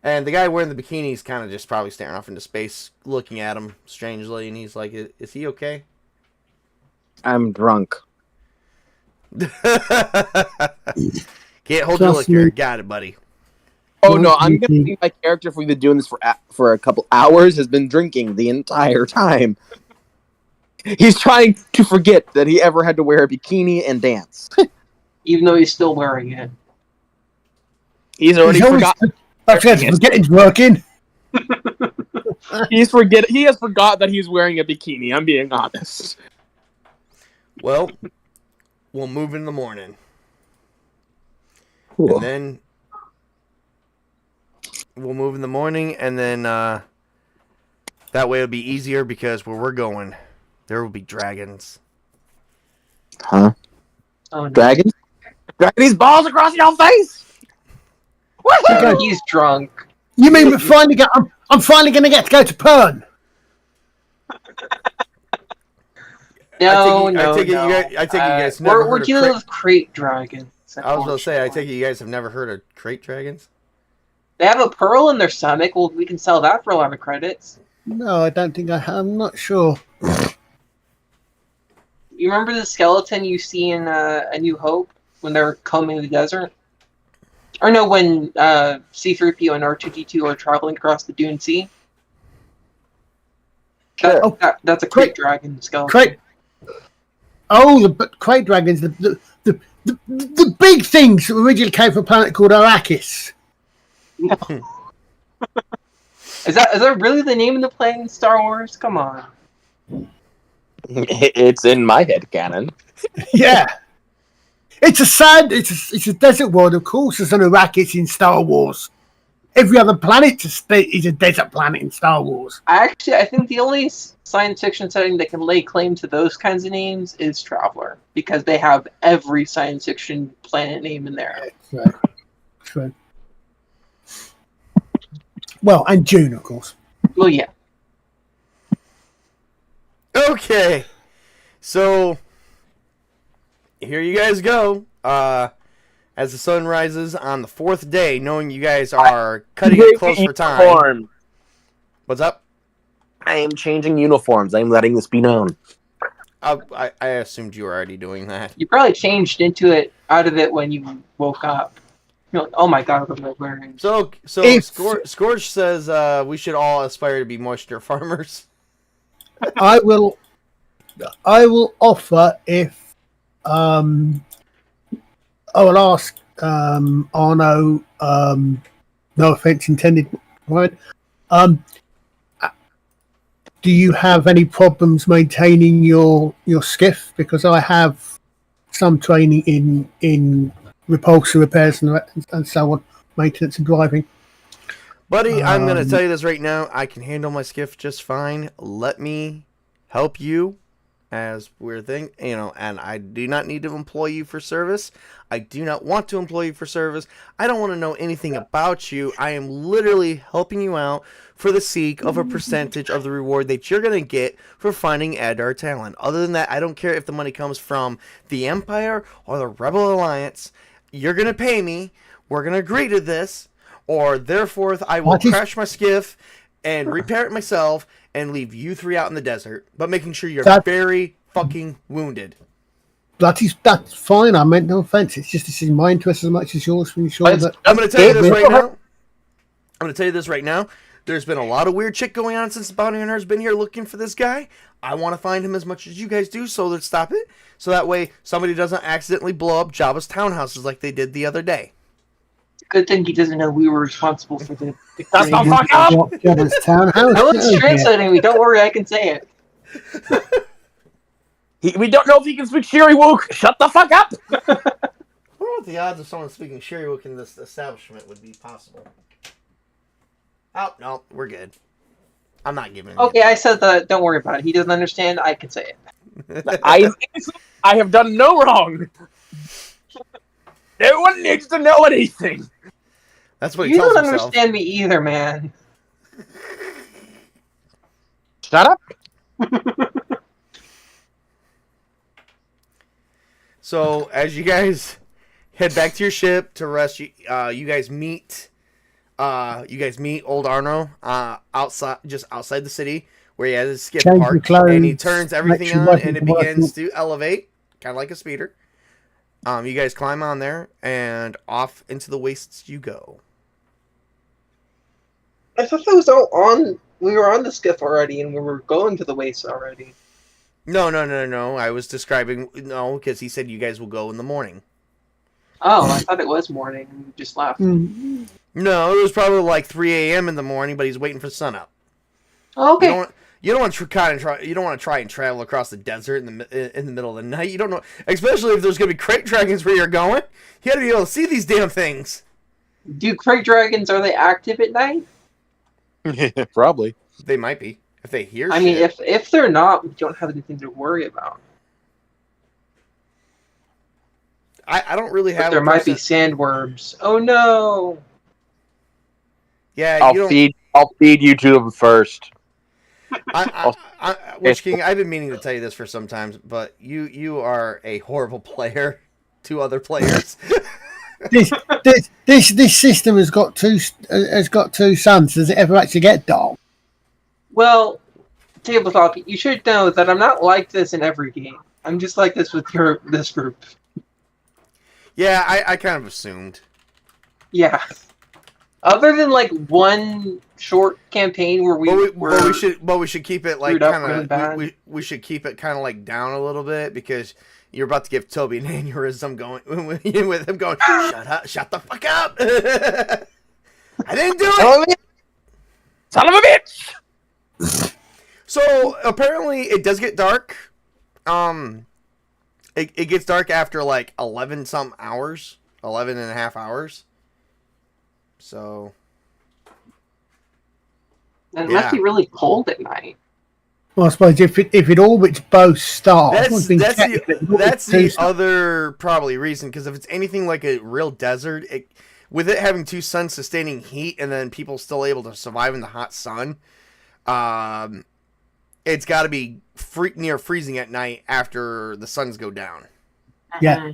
And the guy wearing the bikini is kind of just probably staring off into space, looking at him strangely, and he's like, "Is he okay?" I'm drunk. Can't hold your liquor. Got it, buddy. Oh no, I'm gonna think my character, if we've been doing this for a couple hours, has been drinking the entire time. He's trying to forget that he ever had to wear a bikini and dance. Even though he's still wearing it. He's already forgotten. Forgetting's working. He has forgot that he's wearing a bikini, I'm being honest. Well, we'll move in the morning. Cool. And then we'll move in the morning, and then that way it'll be easier because where we're going, there will be dragons. Huh? Oh, no. Dragons? Dragging these balls across your face? Okay. He's drunk. You mean I'm finally going to get to go to Pern? No. I take it you guys never we're heard dealing of with crate dragons. I was going to say, I take it you guys have never heard of crate dragons? They have a pearl in their stomach. Well, we can sell that for a lot of credits. No, I don't think I have. I'm not sure. You remember the skeleton you see in A New Hope when they're combing the desert? Or no, when C-3PO and R2-D2 are traveling across the Dune Sea? Sure. That's a crate dragon skeleton. Crate. Oh, the crate dragons, the big things that originally came from a planet called Arrakis. Is that really the name of the planet in Star Wars? Come on. It's in my head canon. Yeah. It's a desert world, of course. There's an Arrakis in Star Wars. Every other planet is a desert planet in Star Wars. I think the only science fiction setting that can lay claim to those kinds of names is Traveler, because they have every science fiction planet name in there. Right. True. Well, and June, of course. Well, yeah. Okay, so here you guys go. As the sun rises on the 4th day, knowing you guys are cutting it close for time. Uniform. What's up? I am changing uniforms. I am letting this be known. I assumed you were already doing that. You probably changed out of it when you woke up. You're like, oh my god, what am I wearing? So Scourge says we should all aspire to be moisture farmers. I will offer if I will ask Arno, no offense intended, right? Do you have any problems maintaining your skiff? Because I have some training in repulsor repairs and so on, maintenance and driving. Buddy, I'm going to tell you this right now. I can handle my skiff just fine. Let me help you as we're and I do not need to employ you for service. I do not want to employ you for service. I don't want to know anything about you. I am literally helping you out for the sake of a percentage of the reward that you're going to get for finding Adar Talon. Other than that, I don't care if the money comes from the Empire or the Rebel Alliance. You're going to pay me. We're going to agree to this. Or therefore, I will crash my skiff and repair it myself and leave you 3 out in the desert, but making sure you're very fucking wounded. That's fine. I meant no offense. It's just this is my interest as much as yours. I'm going to tell you this right now. I'm going to tell you this right now. There's been a lot of weird shit going on since the bounty hunter's been here looking for this guy. I want to find him as much as you guys do, so let's stop it. So that way somebody doesn't accidentally blow up Jabba's townhouses like they did the other day. Good thing he doesn't know we were responsible for the That's not fuck up! Jabba's townhouse. No one's translating me. Don't worry, I can say it. We don't know if he can speak Shiri-Wook. Shut the fuck up! I wonder what the odds of someone speaking Shiri-Wook in this establishment would be possible. Oh, no, we're good. I'm not giving it. Okay, I said that. Don't worry about it. He doesn't understand. I can say it. I have done no wrong. No one needs to know anything. That's what he You tells don't himself. understand me either, man. Shut up. So, as you guys head back to your ship to rest, you guys meet old Arno just outside the city where he has his skiff parked, and he turns everything on and it begins to elevate, kind of like a speeder. You guys climb on there and off into the wastes you go. I thought that was all on. We were on the skiff already, and we were going to the wastes already. No. I was describing because he said you guys will go in the morning. Oh, I thought it was morning. And we just left. Mm. No, it was probably like 3 a.m. in the morning, but he's waiting for sunup. Okay. You don't want to try and travel across the desert in the middle of the night. You don't know, especially if there's going to be crate dragons where you're going. You got to be able to see these damn things. Do crate dragons, are they active at night? Probably. They might be if they hear. I mean, if they're not, we don't have anything to worry about. I don't really have. But there might be sandworms. Oh no! Yeah, I'll feed you to them first. Witch King, I've been meaning to tell you this for some time, but you are a horrible player to other players. this system has got two suns. Does it ever actually get dark? Well, Tabletop, you should know that I'm not like this in every game. I'm just like this with this group. Yeah, I kind of assumed. Yeah. Other than like one short campaign where we should keep it like kind really of bad. we should keep it kind of like down a little bit because you're about to give Tobey an aneurysm going with him going, shut the fuck up. I didn't do it. Son of a bitch! So apparently it does get dark. It gets dark after like 11 and a half hours. So. And it must be really cold at night. Well, I suppose if it orbits both stars, That's the other probably reason, because if it's anything like a real desert, with it having two suns sustaining heat and then people still able to survive in the hot sun, it's got to be near freezing at night after the suns go down. Yeah.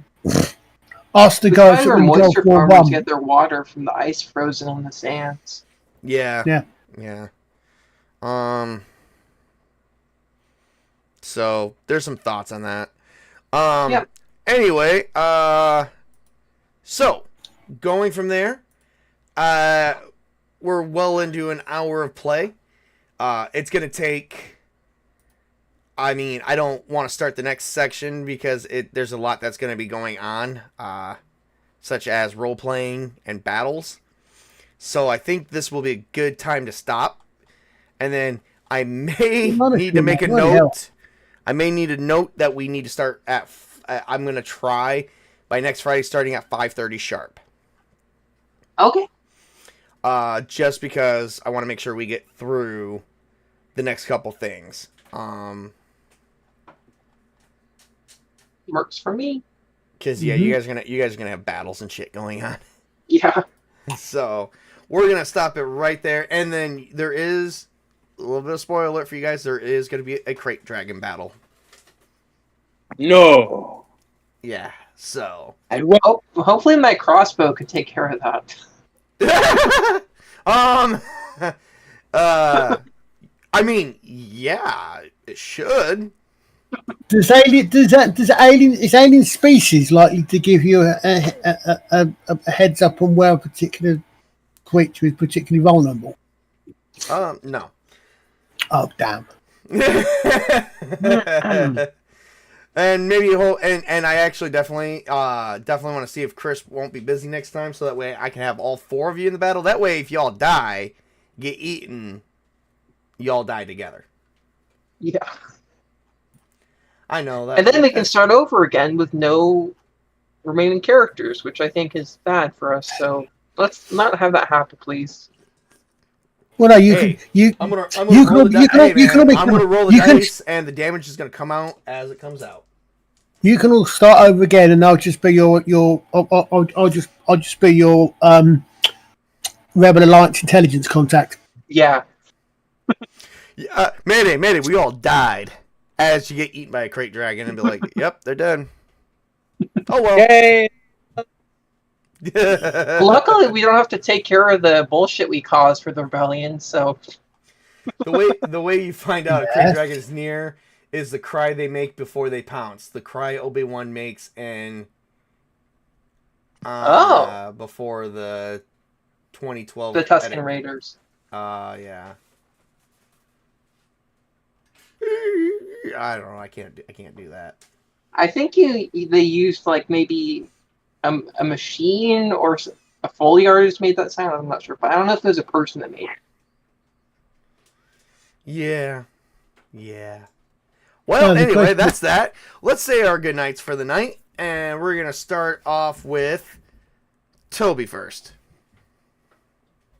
Ask the guys where moisture farmers get their water from the ice frozen on the sands. Yeah. So there's some thoughts on that. Anyway, so going from there, we're well into an hour of play. It's gonna take. I mean, I don't want to start the next section because there's a lot that's going to be going on, such as role playing and battles. So I think this will be a good time to stop, and then I may need to make a note. I may need a note that we need to start at. I'm going to try by next Friday, starting at 5:30 sharp. Okay. Just because I want to make sure we get through the next couple things. Works for me. Because you guys are gonna have battles and shit going on. Yeah. So we're gonna stop it right there, and then there is a little bit of spoiler alert for you guys. There is gonna be a crate dragon battle. No. Yeah. So. And hopefully my crossbow could take care of that. I mean, yeah, it should. Is alien species likely to give you a heads up on where a particular creature is particularly vulnerable? No. Oh, damn. And maybe and I actually definitely want to see if Chris won't be busy next time, so that way I can have all four of you in the battle. That way, if y'all die, get eaten, y'all die together. Yeah. I know that. And then we can start over again with no remaining characters, which I think is bad for us. So let's not have that happen, please. Well, no, I'm gonna roll the dice, and the damage is gonna come out as it comes out. You can all start over again, and I'll just be I'll just be your Rebel Alliance intelligence contact. Yeah. Mayday, we all died. As you get eaten by a crate dragon and be like, yep, they're dead. Oh well. Yay! Luckily, we don't have to take care of the bullshit we caused for the rebellion. So the way you find out a crate dragon is near is the cry they make before they pounce. The cry Obi-Wan makes and before the 2012 the Tusken Raiders. Yeah. I don't know. I can't do that. I think they used like maybe a machine or a Foley artist made that sound. I'm not sure, but I don't know if there's a person that made it. Yeah. Well, anyway, that's that. Let's say our good nights for the night, and we're gonna start off with Tobey first.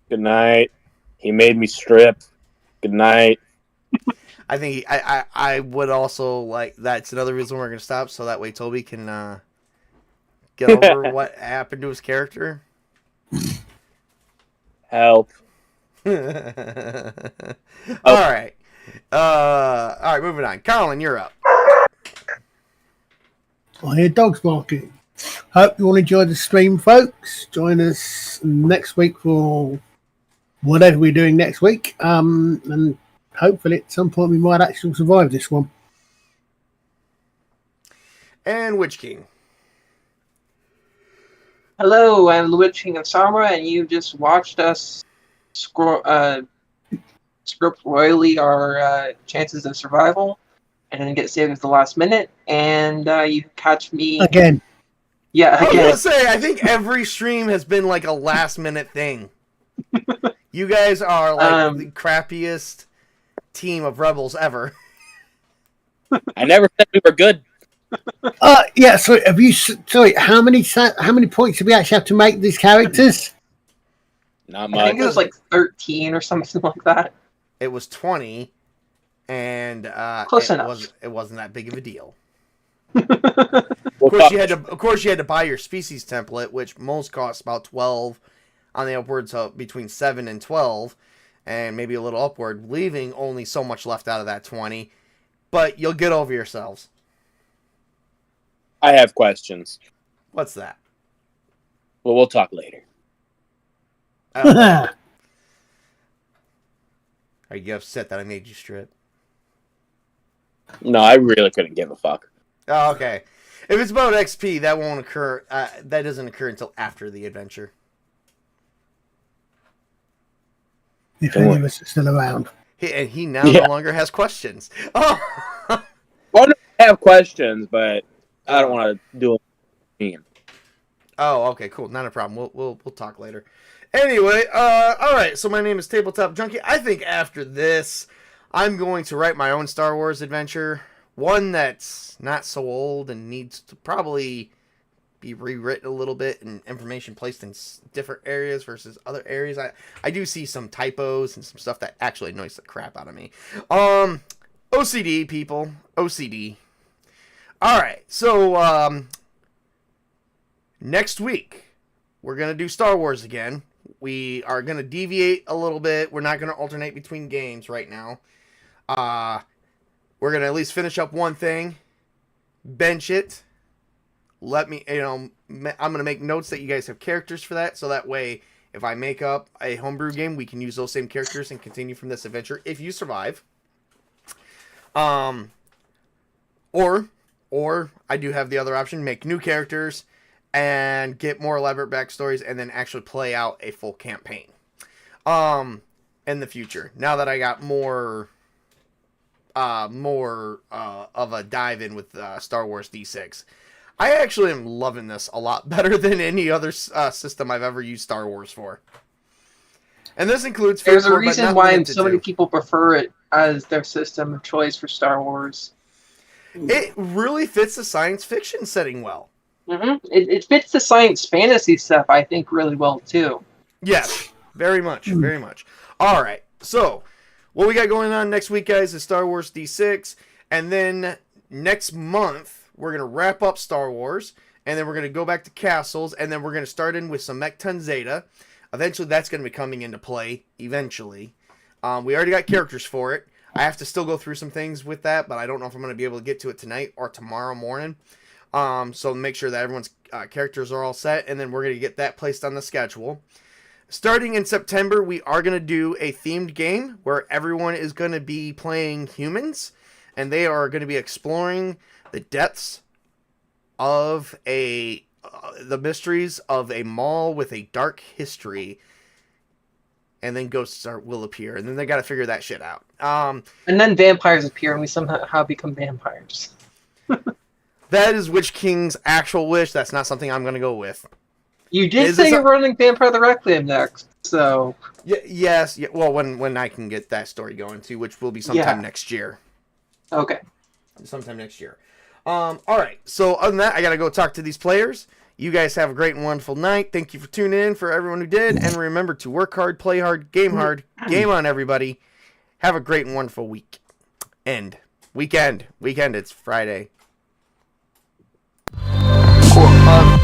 Good night. He made me strip. Good night. I think I would also like. That's another reason we're gonna stop, so that way Tobey can get over what happened to his character. Help. All right. Moving on. Colin, you're up. I hear dogs barking. Hope you all enjoyed the stream, folks. Join us next week for whatever we're doing next week. And hopefully at some point we might actually survive this one. And Witch King. Hello, I'm the Witch King of Samra, and you just watched us script royally our chances of survival, and then get saved at the last minute, and you catch me Again. Yeah, I was again. gonna say, I think every stream has been like a last minute thing. You guys are like the crappiest team of rebels ever. I never said we were good. Yeah. So have you? Sorry. How many points do we actually have to make these characters? Not I much. think it was like 13 or something like that. It was 20, and Close enough. It wasn't that big of a deal. We'll Of course, you had to buy your species template, which most costs about 12, on the upwards of between 7 and 12, and maybe a little upward, leaving only so much left out of that 20. But you'll get over yourselves. I have questions. What's that? Well, we'll talk later. Are you upset that I made you strip? No, I really couldn't give a fuck. Oh, okay. If it's about XP, that won't occur. That doesn't occur until after the adventure. If any of us are still around. He now no longer has questions. Oh. Well, no, I have questions, but I don't want to do it. Oh, okay, cool. Not a problem. We'll talk later. Anyway, all right. So my name is Tabletop Junkie. I think after this, I'm going to write my own Star Wars adventure. One that's not so old and needs to probably be rewritten a little bit and information placed in different areas versus other areas. I do see some typos and some stuff that actually annoys the crap out of me. OCD, people. OCD. All right. So next week, we're going to do Star Wars again. We are going to deviate a little bit. We're not going to alternate between games right now. We're going to at least finish up one thing, bench it. Let me, I'm going to make notes that you guys have characters for that. So that way, if I make up a homebrew game, we can use those same characters and continue from this adventure if you survive. Or I do have the other option, make new characters and get more elaborate backstories and then actually play out a full campaign. In the future. Now that I got more of a dive in with Star Wars D6. I actually am loving this a lot better than any other system I've ever used Star Wars for. And this includes... There's a reason why so many people prefer it as their system of choice for Star Wars. It really fits the science fiction setting well. Mm-hmm. It fits the science fantasy stuff, I think, really well, too. Yes, very much, very much. All right, so... what we got going on next week, guys, is Star Wars D6. And then next month, we're going to wrap up Star Wars. And then we're going to go back to Castles. And then we're going to start in with some Mech-10 Zeta. Eventually, that's going to be coming into play. Eventually. We already got characters for it. I have to still go through some things with that. But I don't know if I'm going to be able to get to it tonight or tomorrow morning. So make sure that everyone's characters are all set. And then we're going to get that placed on the schedule. Starting in September, we are going to do a themed game where everyone is going to be playing humans, and they are going to be exploring the depths of the mysteries of a mall with a dark history, and then ghosts will appear, and then they got to figure that shit out. And then vampires appear, and we somehow become vampires. That is Witch King's actual wish. That's not something I'm going to go with. You did say you're running Vampire the Requiem next, so... Yes. Well, when I can get that story going, too, which will be sometime next year. Okay. Sometime next year. All right. So, other than that, I got to go talk to these players. You guys have a great and wonderful night. Thank you for tuning in, for everyone who did. And remember to work hard, play hard, game hard. Game on, everybody. Have a great and wonderful week. Weekend. It's Friday. Cool.